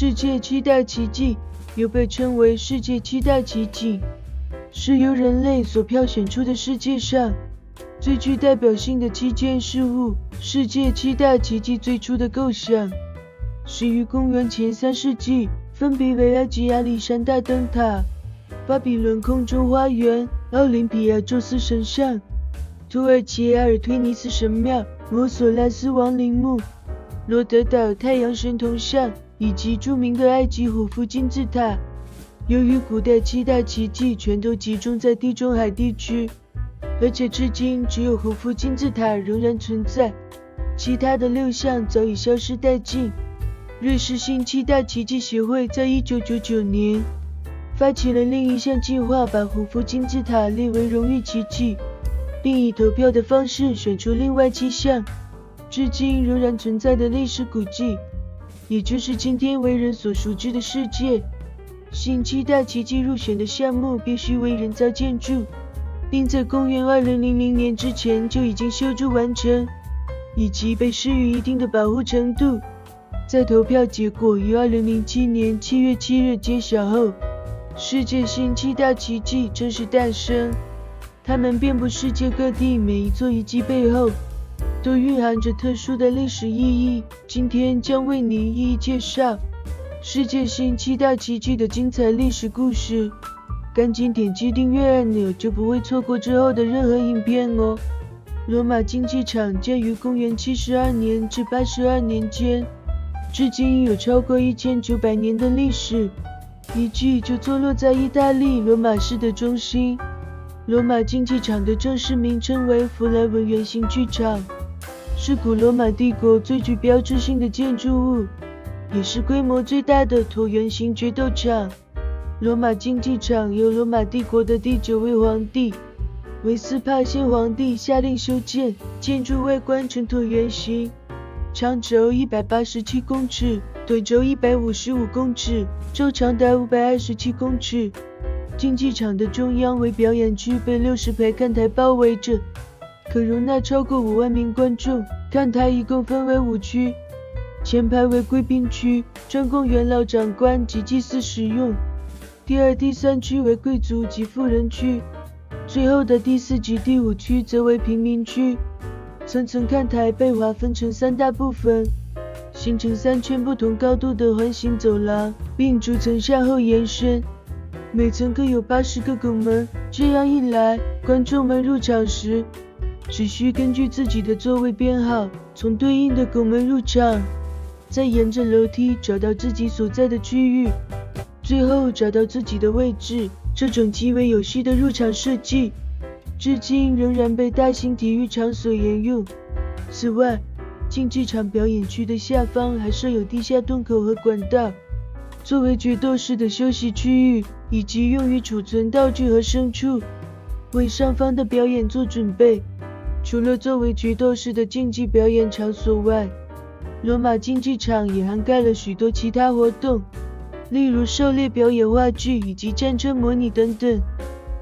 世界七大奇迹又被称为世界七大奇景，是由人类所票选出的世界上最具代表性的7件事物。世界七大奇迹最初的构想始于公元前3世纪，分别为埃及亚历山大灯塔、巴比伦空中花园、奥林匹亚宙斯神像、土耳其阿尔忒尼斯神庙、摩索拉斯亡灵墓、罗德岛太阳神铜像以及著名的埃及胡夫金字塔。由于古代七大奇迹全都集中在地中海地区，而且至今只有胡夫金字塔仍然存在，其他的6项早已消失殆尽。瑞士新七大奇迹协会在1999年发起了另一项计划，把胡夫金字塔列为荣誉奇迹，并以投票的方式选出另外7项至今仍然存在的历史古迹，也就是今天为人所熟知的世界新七大奇迹入选的项目必须为人造建筑，并在公元2000年之前就已经修筑完成，以及被施予一定的保护程度。在投票结果于2007年7月7日揭晓后，世界新七大奇迹正式诞生。它们遍布世界各地，每一座遗迹背后都蕴含着特殊的历史意义。今天将为您一一介绍世界新七大奇迹的精彩历史故事。赶紧点击订阅按钮，就不会错过之后的任何影片哦。罗马竞技场建于公元72年至82年间，至今有超过1900年的历史。遗迹就坐落在意大利罗马市的中心。罗马竞技场的正式名称为弗莱文圆形剧场，是古罗马帝国最具标志性的建筑物，也是规模最大的椭圆形决斗场。罗马竞技场由罗马帝国的第9位皇帝维斯帕先皇帝下令修建，建筑外观呈椭圆形，长轴187公尺，短轴155公尺，周长达527公尺。竞技场的中央为表演区，被60排看台包围着，可容纳超过5万名观众。看台一共分为5区，前排为贵宾区，专供元老长官及祭司使用；第2、第3区为贵族及富人区，最后的第4及第5区则为平民区。层层看台被划分成3大部分，形成3圈不同高度的环形走廊，并逐层向后延伸，每层各有80个拱门。这样一来，观众们入场时只需根据自己的座位编号，从对应的拱门入场，再沿着楼梯找到自己所在的区域，最后找到自己的位置。这种极为有序的入场设计，至今仍然被大型体育场所沿用。此外，竞技场表演区的下方还设有地下洞口和管道，作为决斗士的休息区域，以及用于储存道具和牲畜，为上方的表演做准备。除了作为决斗士的竞技表演场所外，罗马竞技场也涵盖了许多其他活动，例如狩猎表演话剧以及战车模拟等等。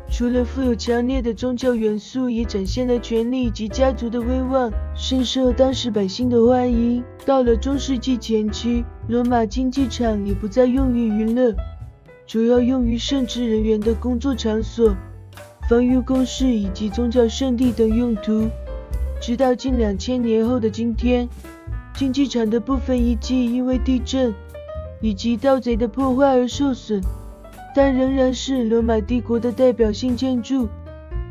除了富有强烈的宗教元素，也展现了权力以及家族的威望，深受当时百姓的欢迎。到了中世纪前期，罗马竞技场也不再用于娱乐，主要用于圣职人员的工作场所、防御工事以及宗教圣地等用途。直到近2000年后的今天，竞技场的部分遗迹因为地震以及盗贼的破坏而受损，但仍然是罗马帝国的代表性建筑，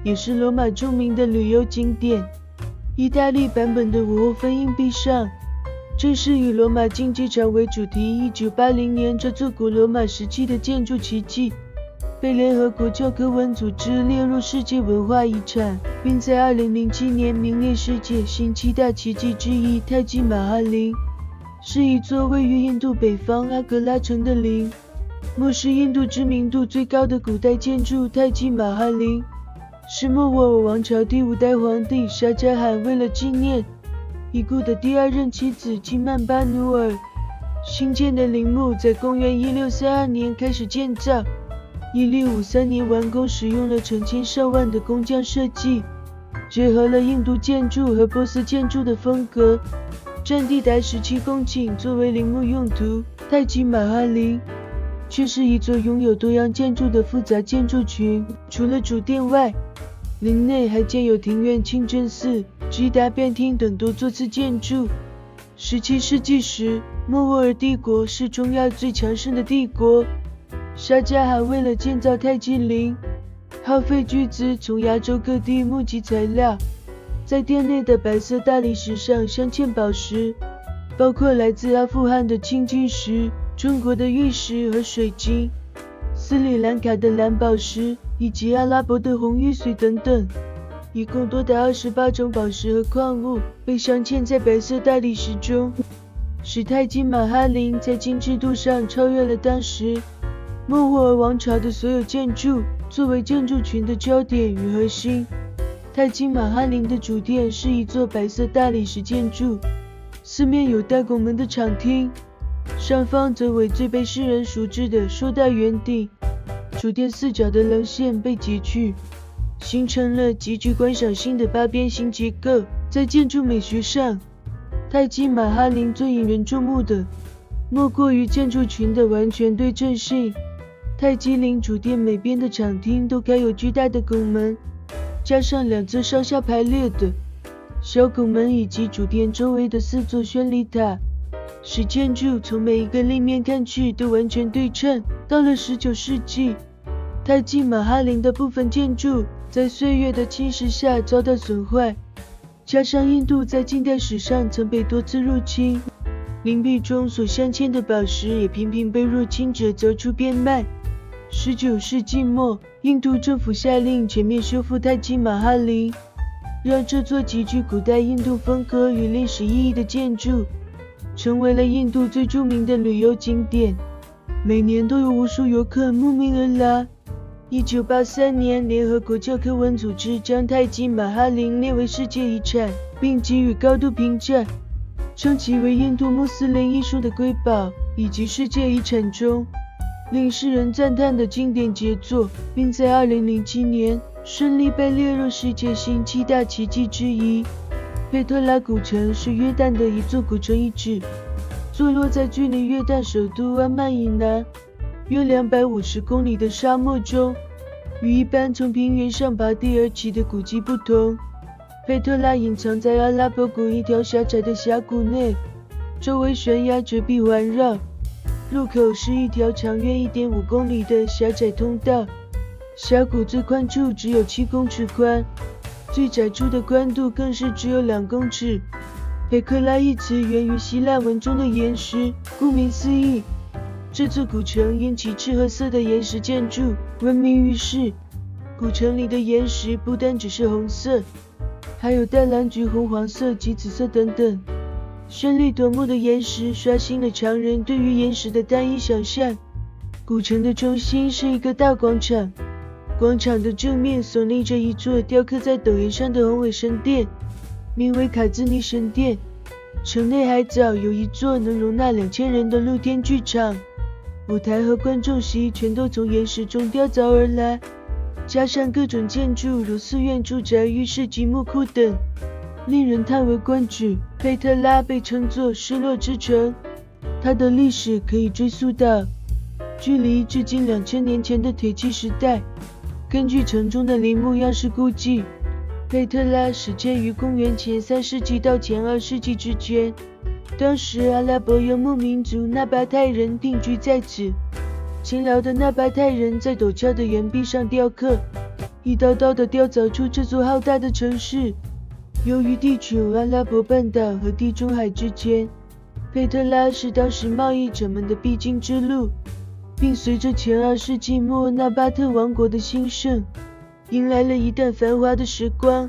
也是罗马著名的旅游景点。意大利版本的5后分硬币上正是以罗马竞技场为主题。1980年，这座古罗马时期的建筑奇迹被联合国教科文组织列入世界文化遗产，并在2007年名列世界新七大奇迹之一。泰姬玛哈陵是一座位于印度北方阿格拉城的陵，墓是印度知名度最高的古代建筑。泰姬玛哈陵是莫卧儿王朝第5代皇帝沙加罕为了纪念已故的第2任妻子金曼巴努尔新建的陵墓，在公元1632年开始建造，1653年完工，使用了成千上万的工匠设计，结合了印度建筑和波斯建筑的风格，占地达17公顷，作为陵墓用途。泰姬玛哈陵却是一座拥有多样建筑的复杂建筑群，除了主殿外，陵内还建有庭院、清真寺、吉达便厅等多座次建筑。17世纪时，莫卧儿帝国是中亚最强盛的帝国，沙迦汗为了建造泰姬陵，耗费巨资从亚洲各地募集材料，在殿内的白色大理石上镶嵌宝石，包括来自阿富汗的青金石、中国的玉石和水晶、斯里兰卡的蓝宝石以及阿拉伯的红玉髓等等，一共多达28种宝石和矿物被镶嵌在白色大理石中，使泰姬玛哈陵在精致度上超越了当时莫卧儿王朝的所有建筑，作为建筑群的焦点与核心。泰姬玛哈陵的主殿是一座白色大理石建筑，四面有带拱门的敞厅，上方则为最被世人熟知的硕大圆顶。主殿四角的棱线被截去，形成了极具观赏性的八边形结构。在建筑美学上，泰姬玛哈陵最引人注目的莫过于建筑群的完全对称性。泰姬陵主殿每边的敞厅都盖有巨大的拱门，加上两侧上下排列的小拱门以及主殿周围的4座宣礼塔，使建筑从每一个立面看去都完全对称。到了19世纪，泰姬玛哈陵的部分建筑在岁月的侵蚀下遭到损坏，加上印度在近代史上曾被多次入侵，陵壁中所镶嵌的宝石也频频被入侵者凿出变卖。19世纪末，印度政府下令全面修复泰姬玛哈陵，让这座极具古代印度风格与历史意义的建筑成为了印度最著名的旅游景点，每年都有无数游客慕名而来。1983年，联合国教科文组织将泰姬玛哈陵列为世界遗产，并给予高度评价，称其为印度穆斯林艺术的瑰宝，以及世界遗产中令世人赞叹的经典杰作，并在2007年顺利被列入世界新7大奇迹之一。佩特拉古城是约旦的一座古城遗址，坐落在距离约旦首都安曼以南约250公里的沙漠中。与一般从平原上拔地而起的古迹不同，佩特拉隐藏在阿拉伯谷一条狭窄的峡谷内，周围悬崖绝壁环绕，入口是一条长约1.5公里的狭窄通道，峡谷最宽处只有7公尺宽，最窄处的宽度更是只有2公尺。佩克拉一词源于希腊文中的岩石，顾名思义，这座古城因其赤褐色的岩石建筑闻名于世。古城里的岩石不单只是红色，还有淡蓝橘、红黄色及紫色等等。绚丽夺目的岩石刷新了常人对于岩石的单一想象。古城的中心是一个大广场，广场的正面耸立着一座雕刻在陡岩上的宏伟神殿，名为卡兹尼神殿。城内还早有一座能容纳2000人的露天剧场，舞台和观众席全都从岩石中雕凿而来，加上各种建筑如寺院、住宅、浴室及墓库等，令人叹为观止。佩特拉被称作失落之城，它的历史可以追溯到距离至今2000年前的铁器时代。根据城中的陵墓样式估计，佩特拉始建于公元前3世纪到前2世纪之间，当时阿拉伯游牧民族纳巴泰人定居在此。勤劳的纳巴泰人在陡峭的岩壁上雕刻，一刀刀地雕凿出这座浩大的城市。由于地处阿拉伯半岛和地中海之间，佩特拉是当时贸易者们的必经之路，并随着前2世纪末纳巴特王国的兴盛，迎来了一段繁华的时光，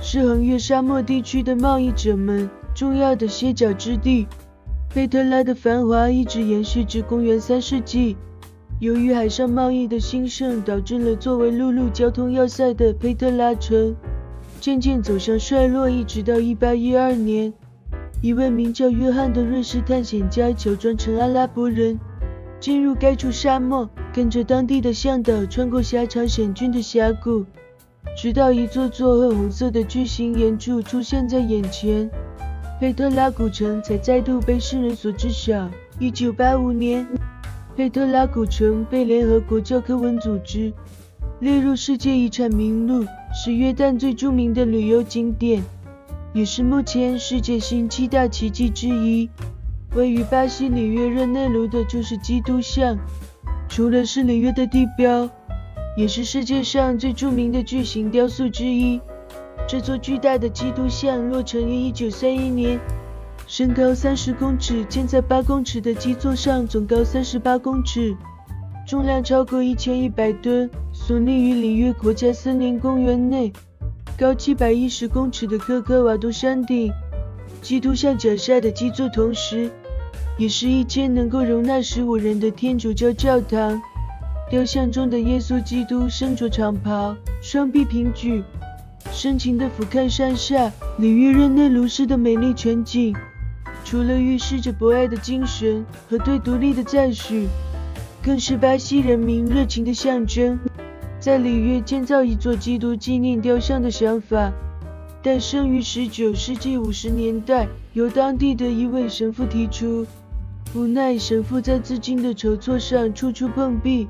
是横越沙漠地区的贸易者们重要的歇脚之地。佩特拉的繁华一直延续至公元3世纪，由于海上贸易的兴盛，导致了作为陆路交通要塞的佩特拉城渐渐走向衰落，一直到1812年，一位名叫约翰的瑞士探险家乔装成阿拉伯人，进入该处沙漠，跟着当地的向导穿过狭长险峻的峡谷，直到一座座褐红色的巨型岩柱出现在眼前，佩特拉古城才再度被世人所知晓。1985年，佩特拉古城被联合国教科文组织列入世界遗产名录，是约旦最著名的旅游景点，也是目前世界新7大奇迹之一。位于巴西里约热内卢的就是基督像，除了是里约的地标，也是世界上最著名的巨型雕塑之一。这座巨大的基督像落成于1931年，身高30公尺，建在8公尺的基座上，总高38公尺，重量超过1100吨，耸立于里约国家森林公园内高710公尺的科科瓦多山顶。基督像脚下的基座同时也是一间能够容纳15人的天主教教堂。雕像中的耶稣基督身着长袍，双臂平举，深情地俯瞰山下里约热内卢市的美丽全景。除了预示着博爱的精神和对独立的赞许，更是巴西人民热情的象征。在里约建造一座基督纪念雕像的想法诞生于19世纪50年代，由当地的一位神父提出。无奈神父在资金的筹措上处处碰壁，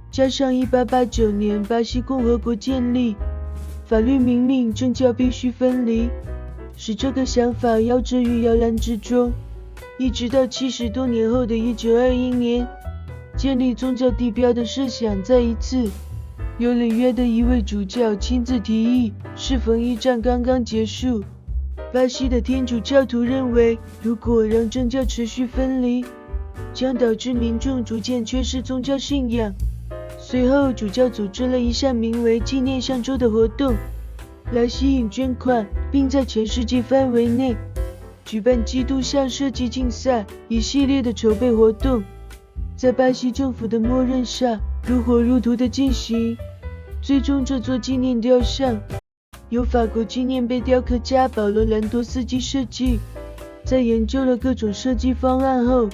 加上1889年巴西共和国建立，法律明令政教必须分离，使这个想法夭折于摇篮之中。一直到70多年后的1921年，建立宗教地标的设想再一次由里约的一位主教亲自提议。适逢一战刚刚结束，巴西的天主教徒认为，如果让政教持续分离，将导致民众逐渐缺失宗教信仰。随后主教组织了一项名为纪念像周的活动，来吸引捐款，并在全世界范围内举办基督像设计竞赛，一系列的筹备活动在巴西政府的默认下如火如荼地进行。最终这座纪念雕像由法国纪念碑雕刻家保罗·兰多斯基设计。在研究了各种设计方案后，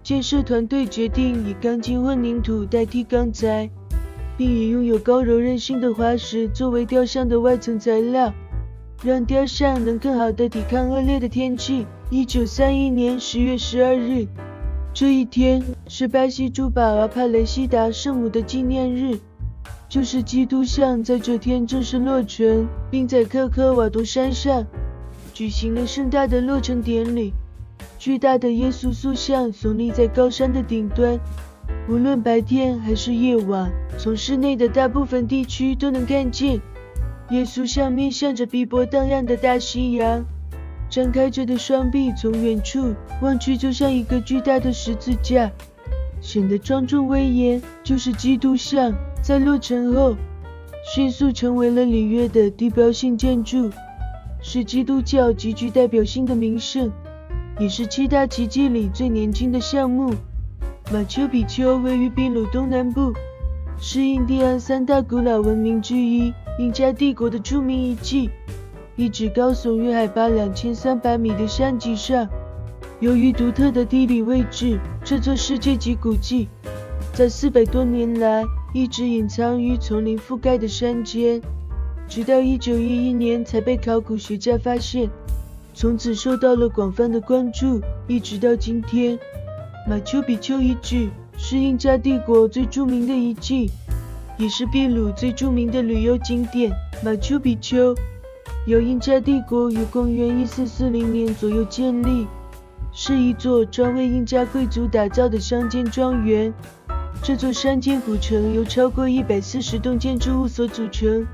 建设团队决定以钢筋混凝土代替钢材，并以拥有高柔韧性的滑石作为雕像的外层材料，让雕像能更好地抵抗恶劣的天气。1931年10月12日，这一天是巴西珠宝阿帕雷西达圣母的纪念日，就是基督像在这天正式落成，并在科科瓦多山上举行了盛大的落成典礼。巨大的耶稣塑像耸立在高山的顶端，无论白天还是夜晚，从室内的大部分地区都能看见。耶稣像面向着碧波荡漾的大西洋，张开着的双臂从远处望去就像一个巨大的十字架，显得庄重威严。就是基督像在落成后迅速成为了里约的地标性建筑，是基督教极具代表性的名胜，也是7大奇迹里最年轻的项目。马丘比丘位于秘鲁东南部，是印第安3大古老文明之一，印加帝国的著名遗迹，一直高耸于海拔2300米的山脊上。由于独特的地理位置，这座世界级古迹在400多年来一直隐藏于丛林覆盖的山间，直到1911年才被考古学家发现，从此受到了广泛的关注，一直到今天。马丘比丘遗址是印加帝国最著名的遗迹，也是秘鲁最著名的旅游景点。马丘比丘由印加帝国于公元1440年左右建立，是一座专为印加贵族打造的乡间庄园。这座山间古城由超过140栋建筑物所组成，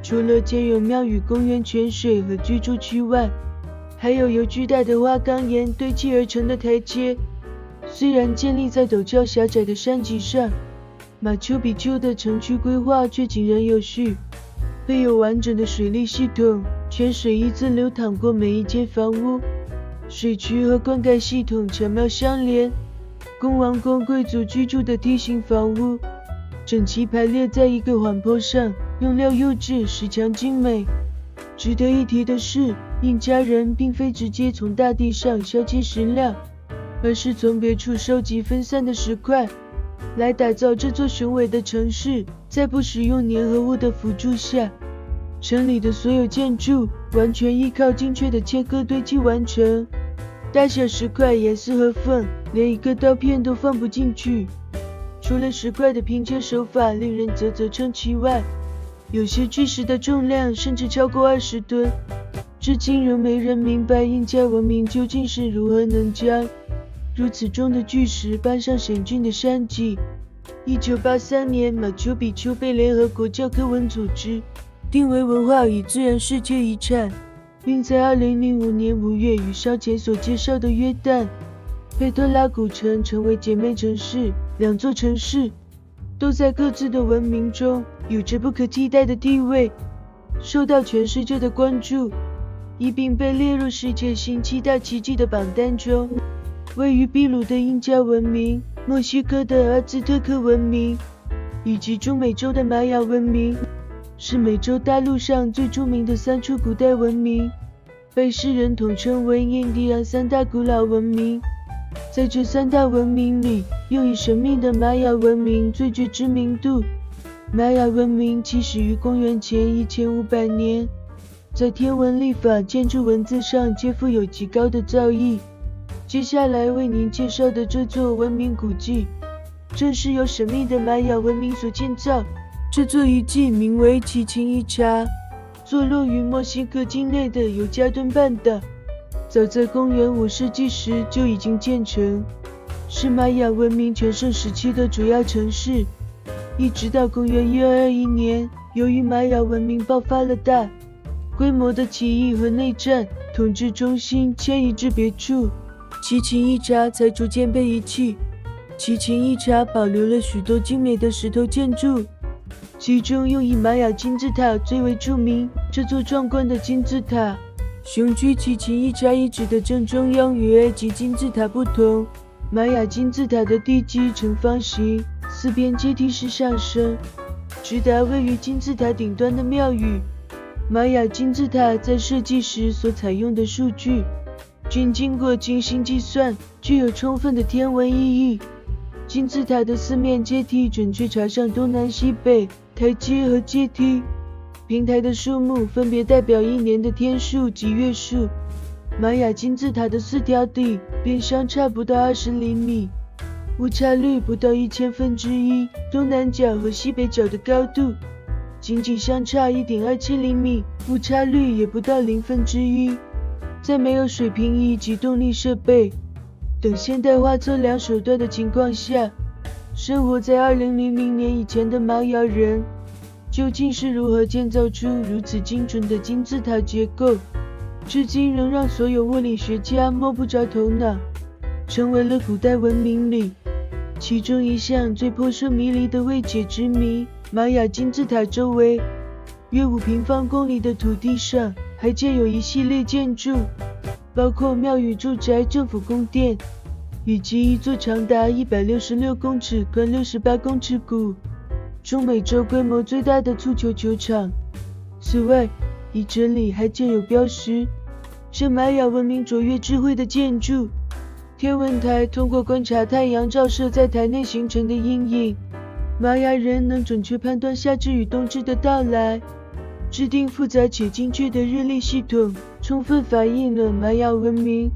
除了建有庙宇、公园、泉水和居住区外，还有由巨大的花岗岩堆砌而成的台阶。虽然建立在陡峭狭窄的山脊上，马丘比丘的城区规划却井然有序，配有完整的水利系统，泉水一字流淌过每一间房屋，水渠和灌溉系统巧妙相连，供王公贵族居住的梯形房屋整齐排列在一个缓坡上，用料优质，石墙精美。值得一提的是，印加人并非直接从大地上削切石料，而是从别处收集分散的石块，来打造这座雄伟的城市。在不使用粘合物的辅助下，城里的所有建筑完全依靠精确的切割堆砌完成，大小石块严丝合缝，连一个刀片都放不进去。除了石块的拼接手法令人啧啧称奇外，有些巨石的重量甚至超过20吨。至今仍没人明白印加文明究竟是如何能将如此重的巨石搬上险峻的山脊。1983年，马丘比丘被联合国教科文组织定为文化与自然世界遗产，并在2005年5月与稍前所介绍的约旦佩特拉古城成为姐妹城市。两座城市都在各自的文明中有着不可替代的地位，受到全世界的关注，一并被列入世界新7大奇迹的榜单中。位于秘鲁的印加文明、墨西哥的阿兹特克文明以及中美洲的玛雅文明，是美洲大陆上最著名的3处古代文明，被世人统称为印第安3大古老文明。在这3大文明里，又以神秘的玛雅文明最具知名度。玛雅文明起始于公元前1500年，在天文历法、建筑文字上皆富有极高的造诣。接下来为您介绍的这座文明古迹，正是由神秘的玛雅文明所建造。这座遗迹名为奇琴伊察，坐落于墨西哥境内的尤加敦半岛。早在公元5世纪时就已经建成，是玛雅文明全盛时期的主要城市。一直到公元1221年，由于玛雅文明爆发了大规模的起义和内战，统治中心迁移至别处，奇琴伊察才逐渐被遗弃。奇琴伊察保留了许多精美的石头建筑，其中又以玛雅金字塔最为著名。这座壮观的金字塔雄居奇琴伊察遗址的正中央，与埃及金字塔不同。玛雅金字塔的地基呈方形，四边阶梯式上升，直达位于金字塔顶端的庙宇。玛雅金字塔在设计时所采用的数据均经过精心计算，具有充分的天文意义。金字塔的四面阶梯准确朝向东南西北，台阶和阶梯平台的数目分别代表一年的天数及月数。玛雅金字塔的4条底边相差不到20厘米，误差率不到1/1000，东南角和西北角的高度仅仅相差1.27厘米，误差率也不到1/1000。在没有水平仪及动力设备等现代化测量手段的情况下，生活在2000年以前的玛雅人究竟是如何建造出如此精准的金字塔结构，至今仍让所有物理学家摸不着头脑，成为了古代文明里其中一项最扑朔迷离的未解之谜。玛雅金字塔周围约5平方公里的土地上还建有一系列建筑，包括庙宇、住宅、政府宫殿，以及一座长达166公尺、宽68公尺古中美洲规模最大的足球球场。此外，遗址里还建有标识这玛雅文明卓越智慧的建筑。天文台通过观察太阳照射在台内形成的阴影，玛雅人能准确判断夏至与冬至的到来，制定复杂且精确的日历系统，充分反映了玛雅文明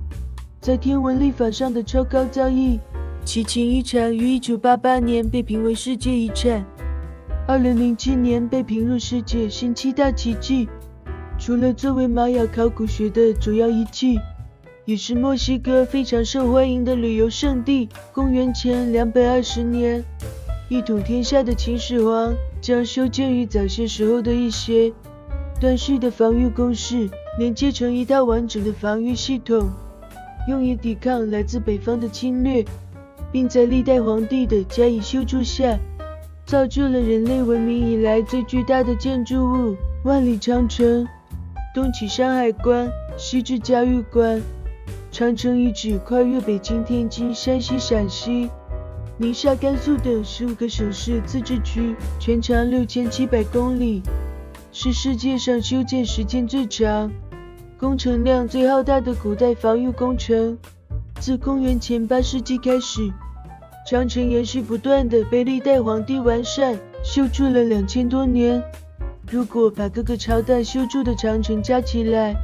在天文历法上的超高造诣。奇琴伊察于1988年被评为世界遗产，2007年被评入世界新7大奇迹。除了作为玛雅考古学的主要遗迹，也是墨西哥非常受欢迎的旅游胜地。公元前220年，一统天下的秦始皇将修建于早些时候的一些断续的防御工事连接成一套完整的防御系统，用以抵抗来自北方的侵略，并在历代皇帝的加以修筑下，造就了人类文明以来最巨大的建筑物——万里长城。东起山海关，西至嘉峪关，长城遗址跨越北京、天津、山西、陕西、宁夏、甘肃等15个省市自治区，全长6700公里，是世界上修建时间最长、工程量最浩大的古代防御工程。自公元前8世纪开始，长城延续不断地被历代皇帝完善修筑了2000多年。如果把各个朝代修筑的长城加起来，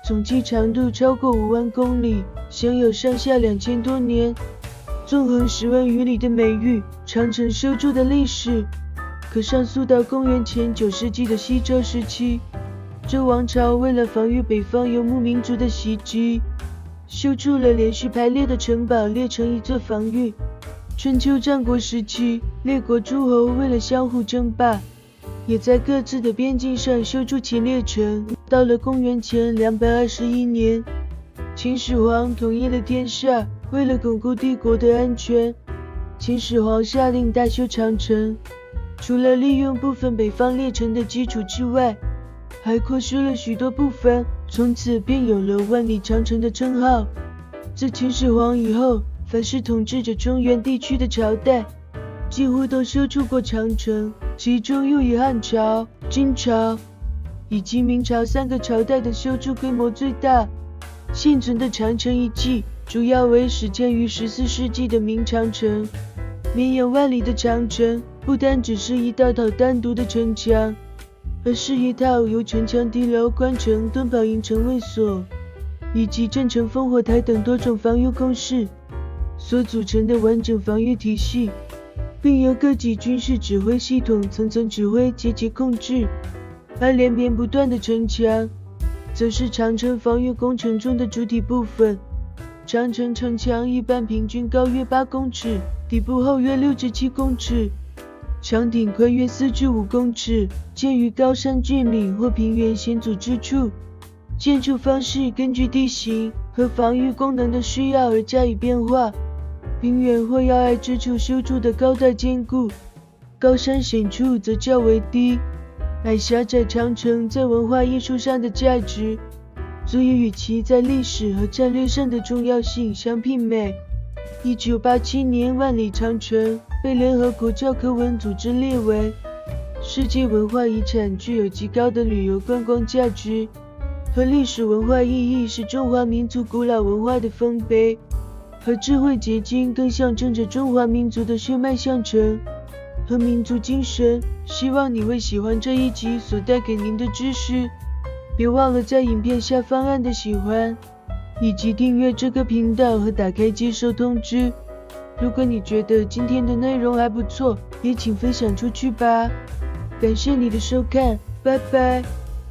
总计长度超过5万公里，享有上下2000多年。纵横10万余里的美誉，长城修筑的历史，可上溯到公元前9世纪的西周时期。周王朝为了防御北方游牧民族的袭击，修筑了连续排列的城堡，列成一座防御。春秋战国时期，列国诸侯为了相互争霸，也在各自的边境上修筑起列城。到了公元前221年，秦始皇统一了天下，为了巩固帝国的安全，秦始皇下令大修长城。除了利用部分北方列城的基础之外，还扩修了许多部分，从此便有了万里长城的称号。自秦始皇以后，凡是统治着中原地区的朝代，几乎都修筑过长城，其中又以汉朝、金朝以及明朝3个朝代的修筑规模最大。现存的长城遗迹主要为始建于14世纪的明长城。绵延万里的长城不单只是一道道单独的城墙，而是一套由城墙、敌楼、关城、盾堡、营城、卫所以及阵城、烽火台等多种防御工事所组成的完整防御体系，并由各级军事指挥系统层层指挥、节节控制。而连绵不断的城墙则是长城防御工程中的主体部分。长城城墙一般平均高约8公尺，底部厚约6至7公尺，墙顶宽约4至5公尺，建于高山峻岭或平原险阻之处。建筑方式根据地形和防御功能的需要而加以变化。平原或要隘之处修筑的高大坚固，高山险处则较为低。矮狭窄长城在文化艺术上的价值，足以与其在历史和战略上的重要性相媲美。1987年，万里长城被联合国教科文组织列为世界文化遗产，具有极高的旅游观光价值和历史文化意义，是中华民族古老文化的丰碑和智慧结晶，更象征着中华民族的血脉相承和民族精神。希望你会喜欢这一集所带给您的知识，别忘了在影片下方按的喜欢，以及订阅这个频道和打开接收通知。如果你觉得今天的内容还不错，也请分享出去吧。感谢你的收看，拜拜。